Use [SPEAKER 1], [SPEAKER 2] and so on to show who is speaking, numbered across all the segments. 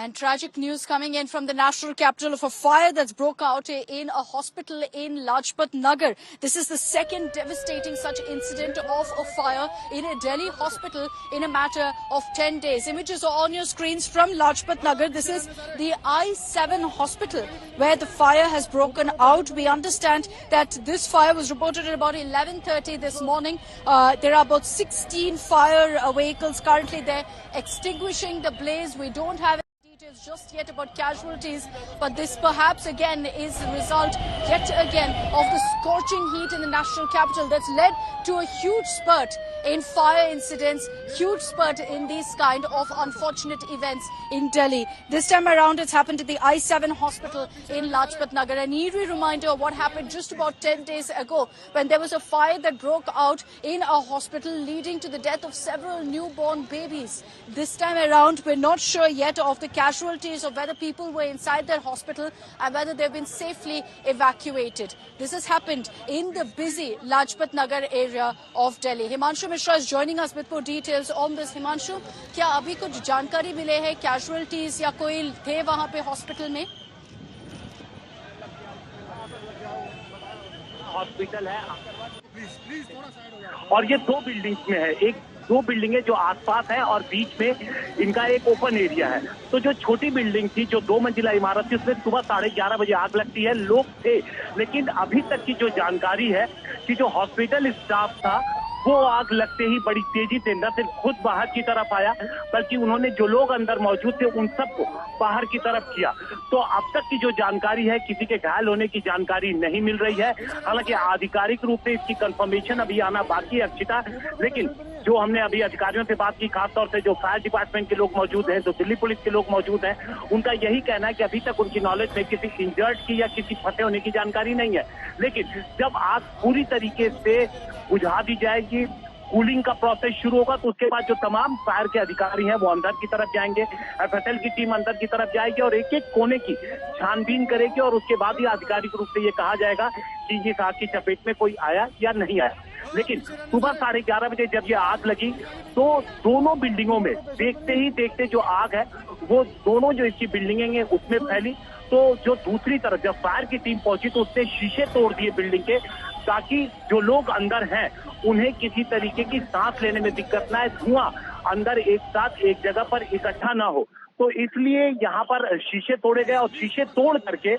[SPEAKER 1] And tragic news coming in from the national capital of a fire that's broke out in a hospital in Lajpat Nagar. This is the second devastating such incident of a fire in a Delhi hospital in a matter of 10 days. Images are on your screens from Lajpat Nagar. This is the I7 hospital where the fire has broken out. We understand that this fire was reported at about 11:30 this morning. There are about 16 fire vehicles currently there extinguishing the blaze. We don't have details just yet about casualties, but this perhaps again is the result yet again of the scorching heat in the national capital that's led to a huge spurt in fire incidents, huge spurt in these kind of unfortunate events in Delhi. This time around it's happened at the I7 hospital in Lajpat Nagar. An eerie reminder of what happened just about 10 days ago when there was a fire that broke out in a hospital leading to the death of several newborn babies. This time around we're not sure yet of the casualties of whether people were inside their hospital and whether they've been safely evacuated. This has happened in the busy Lajpat Nagar area of Delhi. Himanshu Mishra is joining us with more details on this. Himanshu, क्या अभी कुछ जानकारी मिले है casualties या कोई थे वहां पे हॉस्पिटल में?
[SPEAKER 2] हॉस्पिटल है और ये दो बिल्डिंग्स में है, दो बिल्डिंगें जो आसपास है और बीच में इनका एक ओपन एरिया है। तो जो छोटी बिल्डिंग थी, जो 2 मंजिला इमारत थी, उसमें सुबह 11:30 बजे आग लगती है। लोग थे, लेकिन अभी तक की जो जानकारी है कि जो हॉस्पिटल स्टाफ था वो आग लगते ही बड़ी तेजी से न सिर्फ खुद बाहर की तरफ आया, बल्कि उन्होंने जो लोग अंदर मौजूद थे उन सबको बाहर की तरफ किया। तो अब तक की जो जानकारी है, किसी के घायल होने की जानकारी नहीं मिल रही है। हालांकि आधिकारिक रूप से इसकी कंफर्मेशन अभी आना बाकी है, अक्षिता। लेकिन जो हमने अभी अधिकारियों से बात की, खासतौर से जो फायर डिपार्टमेंट के लोग मौजूद हैं, जो दिल्ली पुलिस के लोग मौजूद हैं, उनका यही कहना है कि अभी तक उनकी नॉलेज में किसी इंजर्ड की या किसी फंसे होने की जानकारी नहीं है। लेकिन जब आग पूरी तरीके से बुझा दी जाएगी, कूलिंग का प्रोसेस शुरू होगा, तो उसके बाद जो तमाम फायर के अधिकारी हैं वो अंदर की तरफ जाएंगे। एफएसएल की टीम अंदर की तरफ जाएगी और एक एक कोने की छानबीन करेगी और उसके बाद ही आधिकारिक रूप से ये कहा जाएगा कि इस आग की चपेट में कोई आया या नहीं आया। लेकिन सुबह 11:30 बजे जब ये आग लगी तो दोनों बिल्डिंगों में देखते ही देखते जो आग है वो दोनों जो इसकी बिल्डिंगें हैं उसमें फैली। तो जो दूसरी तरफ जब फायर की टीम पहुंची तो उसने शीशे तोड़ दिए बिल्डिंग के, ताकि जो लोग अंदर हैं उन्हें किसी तरीके की सांस लेने में दिक्कत ना आए, धुआं अंदर एक साथ एक जगह पर इकट्ठा ना हो। तो इसलिए यहाँ पर शीशे तोड़े गए और शीशे तोड़ करके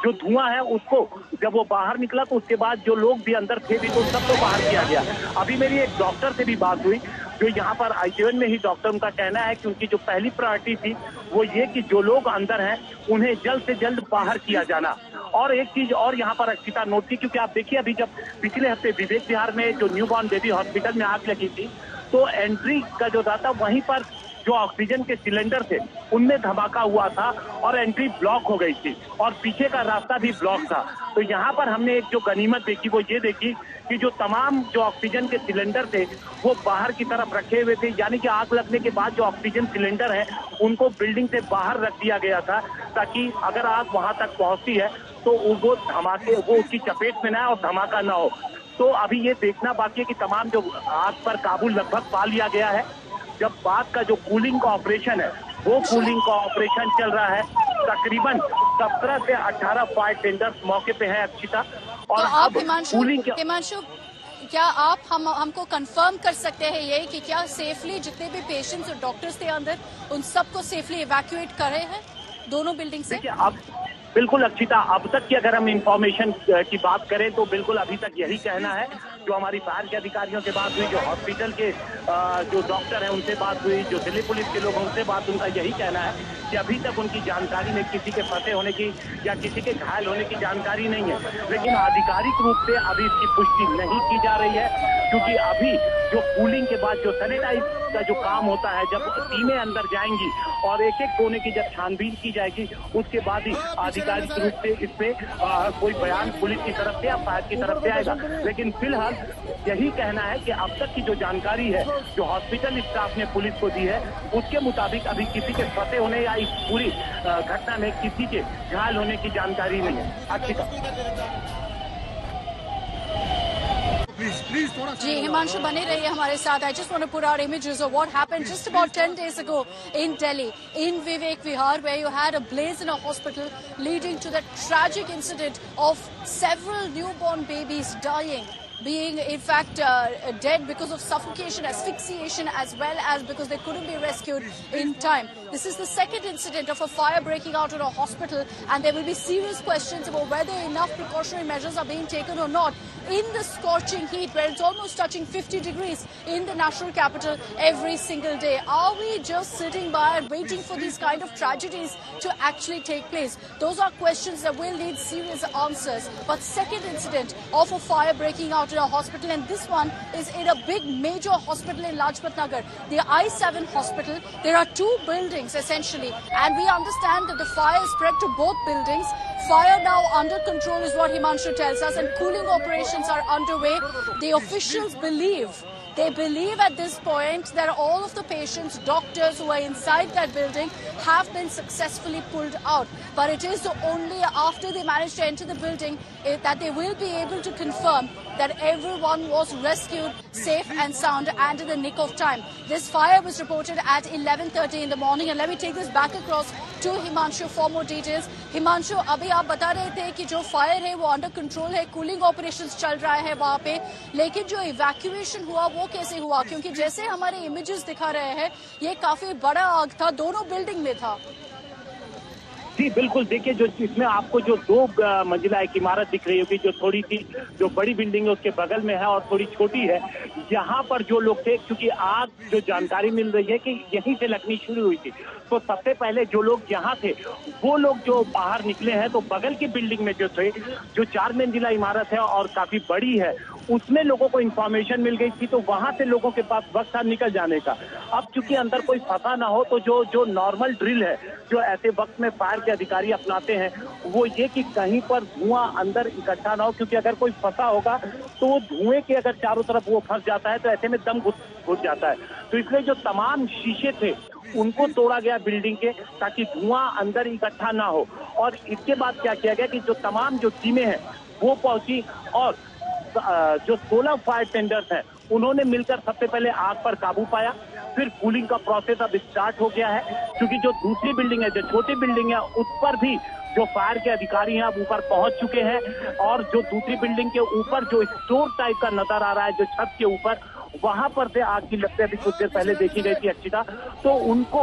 [SPEAKER 2] जो धुआं है उसको जब वो बाहर निकला तो उसके बाद जो लोग भी अंदर थे भी तो सबको बाहर किया गया। अभी मेरी एक डॉक्टर से भी बात हुई जो यहाँ पर I7 में ही डॉक्टर, उनका कहना है कि उनकी जो पहली प्रायोरिटी थी वो ये कि जो लोग अंदर हैं उन्हें जल्द से जल्द बाहर किया जाना। और एक चीज और यहाँ पर अक्षिता नोट की, क्योंकि आप देखिए अभी जब पिछले हफ्ते विवेक विहार में जो न्यूबॉर्न बेबी हॉस्पिटल में आग लगी थी तो एंट्री का जो था वहीं पर जो ऑक्सीजन के सिलेंडर थे उनमें धमाका हुआ था और एंट्री ब्लॉक हो गई थी और पीछे का रास्ता भी ब्लॉक था। तो यहाँ पर हमने एक जो गनीमत देखी वो ये देखी कि जो तमाम जो ऑक्सीजन के सिलेंडर थे वो बाहर की तरफ रखे हुए थे, यानी कि आग लगने के बाद जो ऑक्सीजन सिलेंडर है उनको बिल्डिंग से बाहर रख दिया गया था, ताकि अगर आग वहां तक पहुंचती है तो वो धमाके वो उसकी चपेट में ना और धमाका ना हो। तो अभी ये देखना बाकी है कि तमाम जो आग पर काबू लगभग पा लिया गया है। जब बाद का जो कूलिंग का ऑपरेशन है वो कूलिंग का ऑपरेशन चल रहा है। तकरीबन 17 से 18 फायर टेंडर्स मौके पे है, अक्षिता। और
[SPEAKER 1] तो आप हिमांशु क्या आप हमको कंफर्म कर सकते हैं ये कि क्या सेफली जितने भी पेशेंट्स और डॉक्टर्स थे अंदर उन सबको सेफली इवैक्यूएट कर रहे हैं दोनों बिल्डिंग से?
[SPEAKER 2] देखिए अब बिल्कुल अक्षिता, अब तक की अगर हम इंफॉर्मेशन की बात करें तो बिल्कुल अभी तक यही कहना है। जो हमारी फायर के अधिकारियों से बात हुई, जो हॉस्पिटल के जो डॉक्टर हैं उनसे बात हुई, जो दिल्ली पुलिस के लोग हैं उनसे बात, उनका यही कहना है कि अभी तक उनकी जानकारी में किसी के फंसे होने की या किसी के घायल होने की जानकारी नहीं है। लेकिन आधिकारिक रूप से अभी इसकी पुष्टि नहीं की जा रही है, क्योंकि अभी जो कूलिंग के बाद जो सैनिटाइज का जो काम होता है, जब टीमें अंदर जाएंगी और एक एक कोने की जब छानबीन की जाएगी उसके बाद ही आधिकारिक रूप से इस पे कोई बयान पुलिस की तरफ से या फायर की तरफ से आएगा। लेकिन फिलहाल यही कहना है कि अब तक की जो जानकारी है जो हॉस्पिटल स्टाफ ने पुलिस को दी है उसके मुताबिक अभी किसी के फंसे होने या इस पूरी घटना में किसी के घायल होने की जानकारी नहीं है। अच्छी
[SPEAKER 3] प्लीज थोड़ा
[SPEAKER 1] जी हिमांशु बने रहिए हमारे साथ. I just want to put out images of what happened just about 10 days ago in Delhi, in Vivek Vihar, where you had a blaze in a hospital leading to that tragic incident of several newborn babies dying, being in fact dead because of suffocation, asphyxiation, as well as because they couldn't be rescued in time. This is the second incident of a fire breaking out in a hospital, and there will be serious questions about whether enough precautionary measures are being taken or not in the scorching heat where it's almost touching 50 degrees in the national capital every single day. Are we just sitting by and waiting for these kind of tragedies to actually take place? Those are questions that will need serious answers. But second incident of a fire breaking out in a hospital, and this one is in a big major hospital in Lajpat Nagar, the I7 hospital. There are two buildings essentially, and we understand that the fire spread to both buildings. Fire now under control is what Himanshu tells us, and cooling operations are underway. The officials believe at this point that all of the patients, doctors who are inside that building have been successfully pulled out. But it is only after they manage to enter the building that they will be able to confirm that everyone was rescued safe and sound and in the nick of time. This fire was reported at 11:30 in the morning, and let me take this back across to Himanshu for more details. Himanshu, अभी आप बता रहे थे कि जो fire है वो under control है, कूलिंग ऑपरेशंस चल रहा है वहाँ पे, लेकिन जो इवैक्यूएशन हुआ वो कैसे हुआ? क्योंकि जैसे हमारे इमेजेस दिखा रहे हैं ये काफी बड़ा आग था, दोनों बिल्डिंग में था.
[SPEAKER 2] जी बिल्कुल, देखिए जो इसमें आपको जो दो मंजिला एक इमारत दिख रही होगी, जो थोड़ी सी जो बड़ी बिल्डिंग है उसके बगल में है और थोड़ी छोटी है. यहाँ पर जो लोग थे, क्योंकि आग जो जानकारी मिल रही है कि यहीं से लगनी शुरू हुई थी, तो सबसे पहले जो लोग यहाँ थे वो लोग जो बाहर निकले हैं, तो बगल की बिल्डिंग में जो थे, जो 4 मंजिला इमारत है और काफी बड़ी है, उसमें लोगों को इन्फॉर्मेशन मिल गई थी, तो वहां से लोगों के पास वक्त था निकल जाने का. अब चूंकि अंदर कोई फंसा ना हो, तो जो नॉर्मल ड्रिल है जो ऐसे वक्त में फायर के अधिकारी अपनाते हैं, वो ये कि कहीं पर धुआं अंदर इकट्ठा ना हो, क्योंकि अगर कोई फंसा होगा तो वो धुएं के अगर चारों तरफ वो फंस जाता है तो ऐसे में दम घुट जाता है. तो इसलिए जो तमाम शीशे थे उनको तोड़ा गया बिल्डिंग के, ताकि धुआं अंदर इकट्ठा ना हो. और इसके बाद क्या किया गया कि जो तमाम जो टीमें हैं वो पहुंची, और जो 16 फायर टेंडर्स हैं उन्होंने मिलकर सबसे पहले आग पर काबू पाया. फिर कूलिंग का प्रोसेस अब स्टार्ट हो गया है, क्योंकि जो दूसरी बिल्डिंग है, जो छोटी बिल्डिंग है, उस पर भी जो फायर के अधिकारी हैं अब ऊपर पहुंच चुके हैं. और जो दूसरी बिल्डिंग के ऊपर जो स्टोर टाइप का नजर आ रहा है, जो छत के ऊपर, वहां पर से आग की लपटें अभी कुछ देर पहले देखी गई थी अक्षिता, तो उनको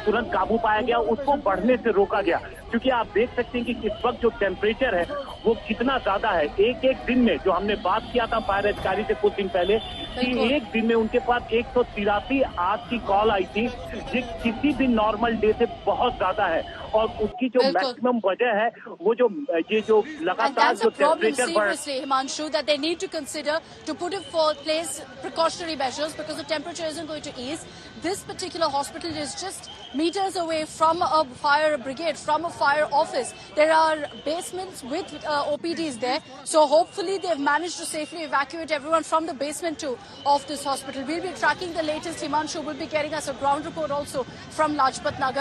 [SPEAKER 2] तुरंत काबू पाया गया, उसको बढ़ने से रोका गया. क्योंकि आप देख सकते हैं कि इस वक्त जो टेम्परेचर है वो कितना ज्यादा है. एक दिन में, जो हमने बात किया था फायर अधिकारी से कुछ दिन पहले, कि एक दिन में उनके पास 183 आग की कॉल आई थी, ये किसी भी नॉर्मल डे से बहुत ज्यादा है. और उसकी जो मैक्सिमम वजह है वो जो ये जो लगातार जो टेम्परेचर बढ़,
[SPEAKER 1] Himanshu, that they need to consider to put in place precautionary measures because the temperature isn't going to ease. This particular hospital is just meters away from a fire brigade, from a fire office. There are basements with OPDs there, so hopefully they've managed to safely evacuate everyone from the basement too of this hospital. We'll be tracking the latest. Himanshu will be getting us a ground report also from Lajpat Nagar.